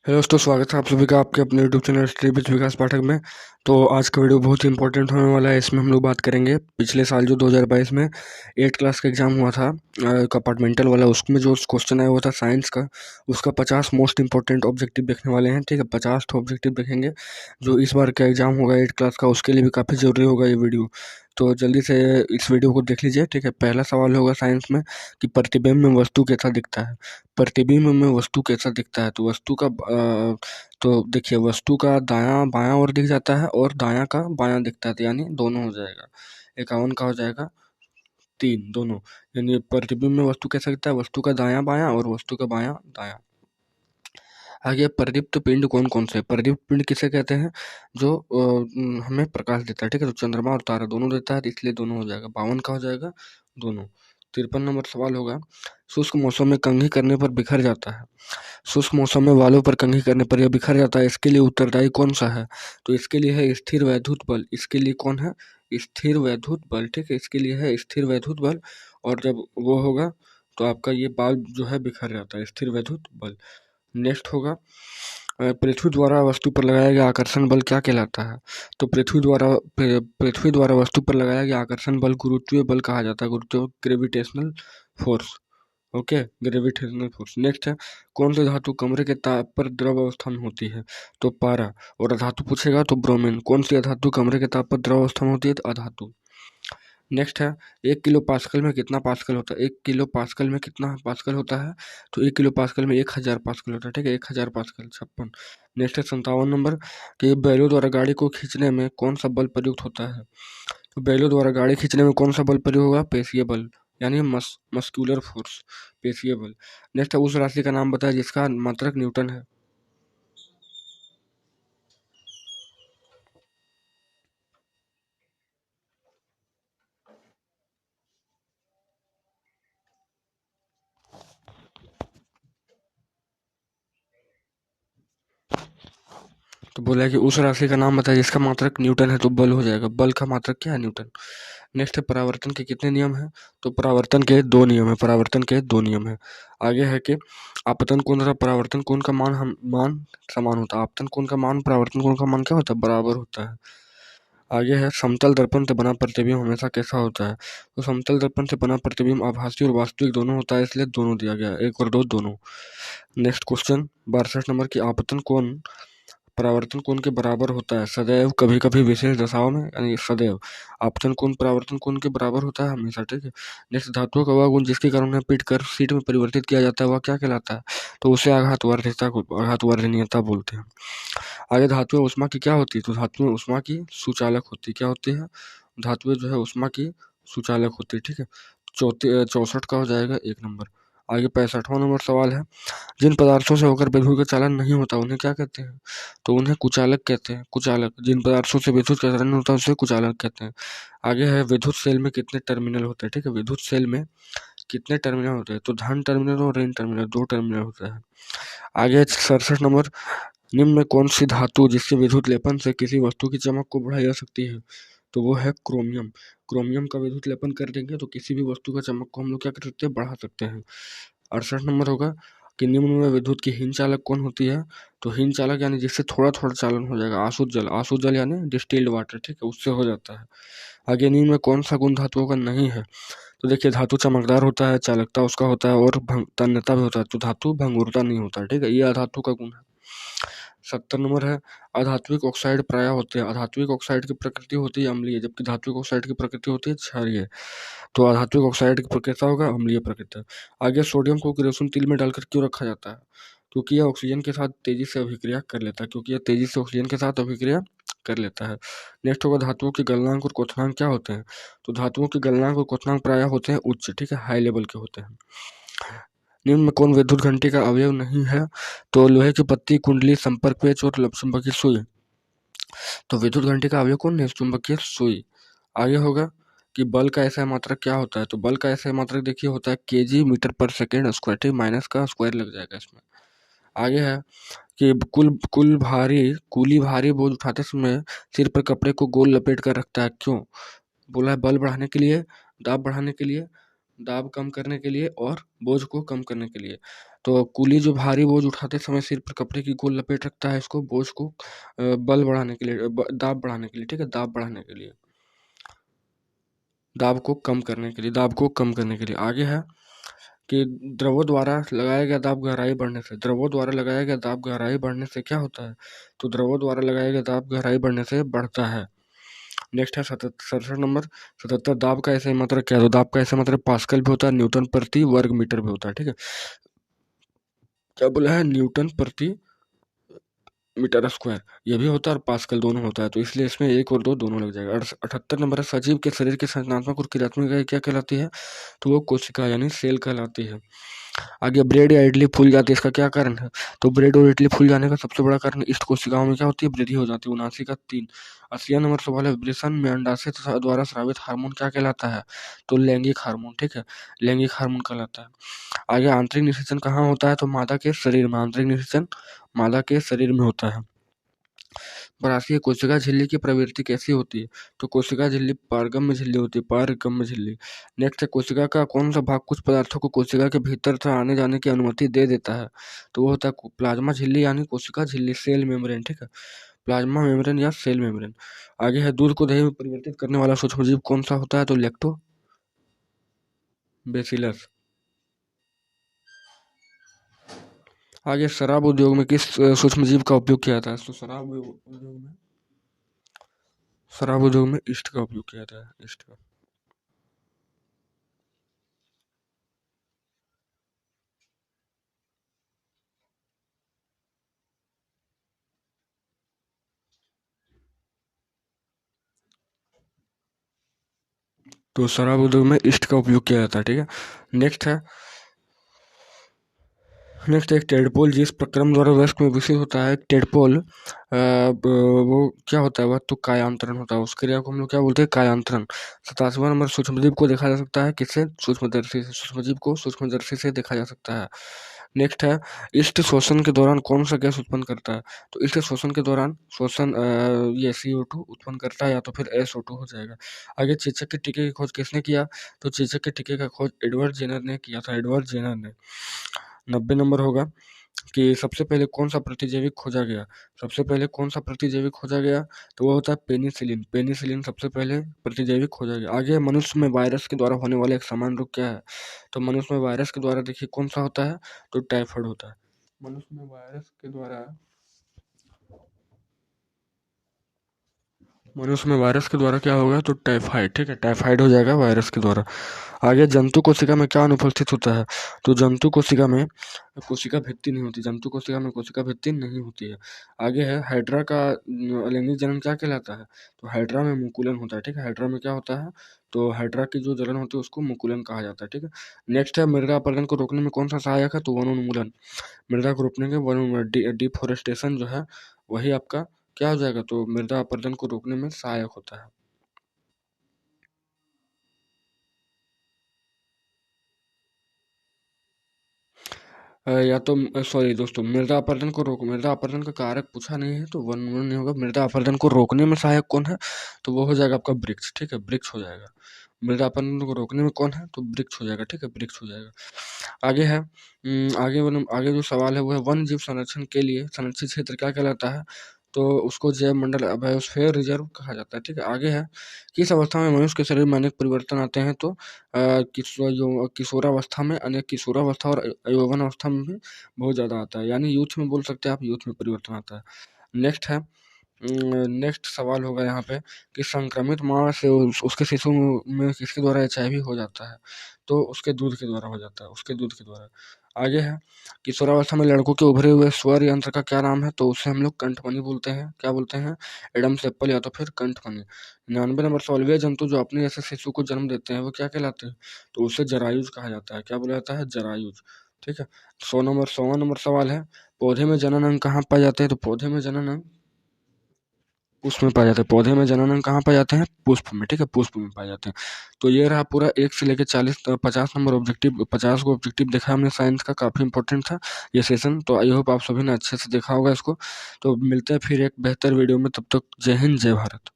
Hello दोस्तों, स्वागत है आप सभी का आपके अपने यूट्यूब चैनल श्री विच विकास पाठक में। तो आज का वीडियो बहुत ही इंपॉर्टेंट होने वाला है। इसमें हम लोग बात करेंगे पिछले साल जो 2022 में 8 क्लास का एग्जाम हुआ था कंपार्टमेंटल वाला, उसमें जो क्वेश्चन आया हुआ था साइंस का, उसका 50 मोस्ट इंपॉर्टेंट ऑब्जेक्टिव देखने वाले हैं। ठीक है, 50 ऑब्जेक्टिव देखेंगे जो इस बार का एग्जाम होगा 8 क्लास का, उसके लिए भी काफ़ी ज़रूरी होगा ये वीडियो। तो जल्दी से इस वीडियो को देख लीजिए। ठीक है, पहला सवाल होगा साइंस में कि प्रतिबिंब में वस्तु कैसा दिखता है। प्रतिबिंब में वस्तु कैसा दिखता है, तो वस्तु का तो देखिए, वस्तु का दायां बायां ओर दिख जाता है और दायां का बायां दिखता है, तो यानी दोनों हो जाएगा। 51 का हो जाएगा 3 दोनों। यानी प्रतिबिंब में वस्तु कैसा दिखता है, वस्तु का दायां बायां और वस्तु का बायां दायां। आगे प्रदीप्त पिंड कौन कौन से, प्रदीप्त पिंड किसे कहते हैं, जो हमें प्रकाश देता है। ठीक है, तो चंद्रमा और तारा दोनों देता है, इसलिए दोनों हो जाएगा। 52 का हो जाएगा दोनों। 53 नंबर सवाल होगा, शुष्क मौसम में कंघी करने पर बिखर जाता है। शुष्क मौसम में बालों पर कंघी करने पर यह बिखर जाता है, इसके लिए उत्तरदायी कौन सा है, तो इसके लिए है स्थिर वैद्युत बल। इसके लिए कौन है, स्थिर वैद्युत बल। ठीक है, इसके लिए है स्थिर वैद्युत बल। और जब वो होगा तो आपका ये बाल जो है बिखर जाता है, स्थिर वैद्युत बल। नेक्स्ट होगा, पृथ्वी द्वारा वस्तु पर लगाया गया आकर्षण बल क्या कहलाता है, तो पृथ्वी द्वारा वस्तु पर लगाया गया आकर्षण बल गुरुत्वीय बल कहा जाता है, गुरुत्व gravitational force. Okay, gravitational force. Next है, कौन सी धातु कमरे के ताप पर द्रव अवस्था में होती है, तो पारा। और अधातु पूछेगा तो ब्रोमीन। कौन सी अधातु कमरे के ताप पर द्रव अवस्था में होती है, तो अधातु। नेक्स्ट है, 1 किलो पास्कल में कितना पास्कल होता है, 1 किलो पास्कल में कितना पास्कल होता है, तो 1 किलो पास्कल में 1000 पास्कल होता है। ठीक है, 1000 पास्कल 56। नेक्स्ट है 57 नंबर, कि बैलों द्वारा गाड़ी को खींचने में कौन सा बल प्रयुक्त होता है, तो बैलों द्वारा गाड़ी खींचने में कौन सा बल प्रयोग होगा, पेशीय बल, यानी मस्कुलर फोर्स, पेशीय बल। नेक्स्ट है, उस राशि का नाम बताया जिसका मात्रक न्यूटन है। तो बोला है कि उस राशि का नाम बताया जिसका मात्रक न्यूटन है, तो बल हो जाएगा। बल का मात्रक क्या है, न्यूटन। नेक्स्ट है, परावर्तन के कितने नियम हैं, तो परावर्तन के 2 नियम है, परावर्तन के 2 नियम है। आगे है कि आपतन कोण तथा परावर्तन कोण का मान समान होता है। आपतन कोण का मान परावर्तन कोण का मान क्या होता है, बराबर होता है। आगे है, समतल दर्पण से बना प्रतिबिंब हमेशा कैसा होता है, तो समतल दर्पण से बना प्रतिबिंब आभासी और वास्तविक दोनों होता है, इसलिए दोनों दिया गया है, 1 और 2 दोनों। नेक्स्ट क्वेश्चन 62 नंबर की, आपतन कोण परावर्तन कोण के बराबर होता है सदैव, कभी कभी विशेष दशाओं में, यानी सदैव। आपतन कोण परावर्तन कोण के बराबर होता है हमेशा। ठीक है। नेक्स्ट, धातुओं का वह गुण जिसके कारण उन्हें पीट कर शीट में परिवर्तित किया जाता है, वह क्या कहलाता है, तो उसे आघातवर्धनीयता बोलते हैं। आगे, धातुएं उष्मा की क्या होती है, तो धातुएं उष्मा की सुचालक होती है। क्या होती है, धातुएं जो है उष्मा की सुचालक होती है। ठीक है, 64 का हो जाएगा 1 नंबर। आगे 65वां नंबर सवाल है, जिन पदार्थों से होकर विद्युत का चालन नहीं होता उन्हें क्या कहते हैं, तो उन्हें कुचालक कहते हैं, कुचालक। जिन पदार्थों से विद्युत का चालन नहीं होता उसे कुचालक कहते हैं। आगे है, विद्युत सेल में कितने टर्मिनल होते हैं। ठीक है, विद्युत सेल में कितने टर्मिनल होते हैं, तो धन टर्मिनल और ऋण टर्मिनल, 2 टर्मिनल होता है। आगे 67 नंबर, निम्न में कौन सी धातु जिसके विद्युत लेपन से किसी वस्तु की चमक को बढ़ाई जा सकती है, तो वो है क्रोमियम। क्रोमियम का विद्युत लेपन कर देंगे तो किसी भी वस्तु का चमक को हम लोग क्या कर सकते हैं, बढ़ा सकते हैं। 68 नंबर होगा कि निम्न में विद्युत की हीन चालक कौन होती है, तो हीन चालक यानी जिससे थोड़ा थोड़ा चालन हो जाएगा, आसुत जल। आसुत जल यानी डिस्टिल्ड वाटर। ठीक है, उससे हो जाता है। आगे, निम्न में कौन सा गुण धातुओं का नहीं है, तो देखिए, धातु चमकदार होता है, चालकता उसका होता है और तन्यता भी होता है, तो धातु भंगुरता नहीं होता है। ठीक है, ये अधातु का गुण है। 70 नंबर है, अधात्विक ऑक्साइड प्रायः होते हैं। अधात्विक ऑक्साइड की प्रकृति होती है अम्लीय, जबकि धात्विक ऑक्साइड की प्रकृति होती है क्षारीय। तो अधात्विक ऑक्साइड की प्रकृति होगा अम्लीय प्रकृति। आगे, सोडियम को केरोसिन तेल में डालकर क्यों रखा जाता है, क्योंकि यह ऑक्सीजन के साथ तेजी से अभिक्रिया कर लेता है, क्योंकि यह तेजी से ऑक्सीजन के साथ अभिक्रिया कर लेता है। नेक्स्ट होगा, धातुओं के गलनांक और क्वथनांक क्या होते हैं, तो धातुओं के गलनांक और क्वथनांक प्रायः होते हैं उच्च। ठीक है, हाई लेवल के होते हैं। निम्न में कौन विद्युत घंटी का अवयव नहीं है, तो लोहे की पत्ती, कुंडली, संपर्क पेच और चुंबकीय सुई। तो विद्युत घंटी का अवयव कौन है, चुंबकीय सुई। आगे होगा कि बल का ऐसा मात्रक क्या होता है, तो बल का ऐसा मात्रक देखिए होता है केजी मीटर पर सेकेंड स्क्वायर। ठीक, माइनस का स्क्वायर लग जाएगा इसमें। आगे है कि कुली भारी बोझ उठाते समय सिर पर कपड़े को गोल लपेट कर रखता है, क्यों, बोला है बल बढ़ाने के लिए, दाब बढ़ाने के लिए, दाब कम करने के लिए और बोझ को कम करने के लिए। तो कूली जो भारी बोझ उठाते समय सिर पर कपड़े की गोल लपेट रखता है, इसको बोझ को बल बढ़ाने के लिए, दाब बढ़ाने के लिए, ठीक है, दाब बढ़ाने के लिए, दाब को कम करने के लिए, दाब को कम करने के लिए। आगे है कि द्रवों द्वारा लगाया गया दाब गहराई बढ़ने से, द्रवों द्वारा लगाया गया दाब गहराई बढ़ने से क्या होता है? तो द्रवों द्वारा लगाया गया दाब गहराई बढ़ने से बढ़ता है। नेक्स्ट है 67 नंबर, 77, दाब का ऐसे मात्रक क्या है? तो दाब का ऐसे मात्रक पास्कल भी होता है, न्यूटन प्रति वर्ग मीटर भी होता है, ठीक है। क्या बोला है? न्यूटन प्रति मीटर स्क्वायर, ये भी होता है और पास्कल दोनों होता है, तो इसलिए इसमें एक और दो दोनों लग जाएगा। 78 नंबर है, सजीव के शरीर की संरचनात्मक और क्रियात्मक इकाई क्या कहलाती है? तो वो कोशिका यानी सेल कहलाती है। आगे ब्रेड या इडली फूल जाती है, इसका क्या कारण है? तो ब्रेड और इडली फूल जाने का सबसे बड़ा कारण इष्ट कोशिकाओं में क्या होती है? वृद्धि हो जाती है। 79 का 3। 80 नंबर सवाल है, वृषण में अंडाशय द्वारा स्रावित हार्मोन क्या कहलाता है? तो लैंगिक हार्मोन, ठीक है, लैंगिक हार्मोन कहलाता है। आगे आंतरिक निषेचन कहाँ होता है? तो मादा के शरीर में, आंतरिक निषेचन मादा के शरीर में होता है। 82, कोशिका झिल्ली की प्रवृत्ति कैसी होती है? तो कोशिका झिल्ली पारगम्य झिल्ली होती है, पारगम्य झिल्ली। नेक्स्ट है, कोशिका का कौन सा भाग कुछ पदार्थों को कोशिका के भीतर से आने जाने की अनुमति दे देता है? तो वो होता है प्लाज्मा झिल्ली यानी कोशिका झिल्ली, सेल मेम्ब्रेन, ठीक है, प्लाज्मा मेम्ब्रेन या सेल मेम्ब्रेन। आगे है, दूध को दही में परिवर्तित करने वाला सूक्ष्मजीव कौन सा होता है? तो लैक्टो बेसिलस। आगे, शराब उद्योग में किस सूक्ष्मजीव का उपयोग किया जाता है? तो शराब उद्योग में ईस्ट का उपयोग किया जाता है, ईस्ट का। तो शराब उद्योग में ईस्ट का उपयोग किया जाता है, ठीक है। नेक्स्ट है, नेक्स्ट एक टेडपोल जिस प्रक्रम द्वारा वयस्क में विकसित होता है, टेडपोल वो क्या होता है? वह तो कायांतरण होता है, उस क्रिया को हम लोग क्या बोलते हैं? कायांतरण। 87 नंबर, सूक्ष्मजीव को देखा जा सकता है किससे? सूक्ष्मदर्शी से, सूक्ष्मजीव को सूक्ष्मदर्शी से देखा जा सकता है। नेक्स्ट है, इष्ट शोषण के दौरान कौन सा गैस उत्पन्न करता है? तो इष्ट शोषण के दौरान शोषण ये CO2 उत्पन्न करता है या तो फिर SO2 हो जाएगा। आगे, चेचक के टीके की खोज किसने किया? तो चेचक के टीके का खोज एडवर्ड जेनर ने किया था, एडवर्ड जेनर ने। 90 नंबर होगा कि सबसे पहले कौन सा प्रतिजैविक खोजा गया? सबसे पहले कौन सा प्रतिजैविक खोजा गया? तो वो होता है पेनिसिलिन, पेनिसिलिन सबसे पहले प्रतिजैविक खोजा गया। आगे, मनुष्य में वायरस के द्वारा होने वाला एक सामान्य रोग क्या है? तो मनुष्य में वायरस के द्वारा देखिए कौन सा होता है? तो टाइफाइड होता है। मनुष्य में वायरस के द्वारा, मनुष्य में वायरस के द्वारा क्या होगा? तो टाइफाइड, ठीक है, टाइफाइड हो जाएगा वायरस के द्वारा। आगे, जंतु कोशिका में क्या अनुपस्थित होता है? तो जंतु कोशिका में कोशिका भित्ति नहीं होती, जंतु कोशिका में कोशिका भित्ति नहीं होती है। आगे है, हाइड्रा का अलैंगिक जनन क्या कहलाता है? तो हाइड्रा में मुकुलन होता है, ठीक है, हाइड्रा में क्या होता है? तो हाइड्रा की जो जलन होती है उसको मुकुलन कहा जाता है, ठीक है। नेक्स्ट है, मृदा अपरदन को रोकने में कौन सा सहायक है? तो वनोन्मूलन, मृदा को रोकने के वन डिफोरेस्टेशन जो है वही आपका क्या हो जाएगा? तो मृदा अपरदन को रोकने में सहायक होता है। या तो सॉरी दोस्तों, मृदा अपरदन को रोक, मृदा अपरदन का कारक पूछा नहीं है तो वनोन्मूलन नहीं होगा। मृदा अपरदन को रोकने में सहायक कौन है? तो वो हो जाएगा आपका वृक्ष, ठीक है, वृक्ष हो जाएगा। मृदा अपरदन को रोकने में कौन है? तो वृक्ष हो जाएगा, ठीक है, वृक्ष हो जाएगा। आगे है, आगे जो सवाल है वो है, वन जीव संरक्षण के लिए संरक्षित क्षेत्र क्या कहलाता है? तो उसको जैव मंडल बायोस्फीयर रिजर्व कहा जाता है, ठीक है। आगे है, किस अवस्था में मनुष्य के शरीर में अनेक परिवर्तन आते हैं? तो किशोरावस्था में अनेक, किशोरावस्था और यौवन अवस्था में भी बहुत ज़्यादा आता है, यानी यूथ में बोल सकते हैं आप, यूथ में परिवर्तन आता है। नेक्स्ट है, नेक्स्ट सवाल होगा यहाँ पे कि संक्रमित माँ से उसके शिशु में किसके द्वारा HIV हो जाता है? तो उसके दूध के द्वारा हो जाता है, उसके दूध के द्वारा। आगे है, किशोरावस्था में लड़कों के उभरे हुए स्वर यंत्र का क्या नाम है? तो उसे हम लोग कंठमणि बोलते हैं, क्या बोलते हैं? एडम्स एप्पल या तो फिर कंठमणि। 99 नंबर, सॉल्वीय जंतु जो अपने जैसे शिशु को जन्म देते हैं वो क्या कहलाते हैं? तो उसे जरायुज कहा जाता है, क्या बोला जाता है? जरायुज, ठीक है। 100 नंबर सवाल है, पौधे में जनन अंग कहाँ पाए जाते हैं? तो पौधे में जनन अंग पुष्प में पाए जाते हैं, पौधे में जनन अंग कहाँ पाए जाते हैं? पुष्प में, ठीक है, पुष्प में पाए जाते हैं। तो ये रहा पूरा 1 से लेकर 40 50 नंबर ऑब्जेक्टिव, 50 को ऑब्जेक्टिव देखा हमने साइंस का, काफ़ी इंपॉर्टेंट था ये सेशन। तो आई होप आप सभी ने अच्छे से देखा होगा इसको। तो मिलते हैं फिर एक बेहतर वीडियो में, तब तक जय हिंद, जय भारत।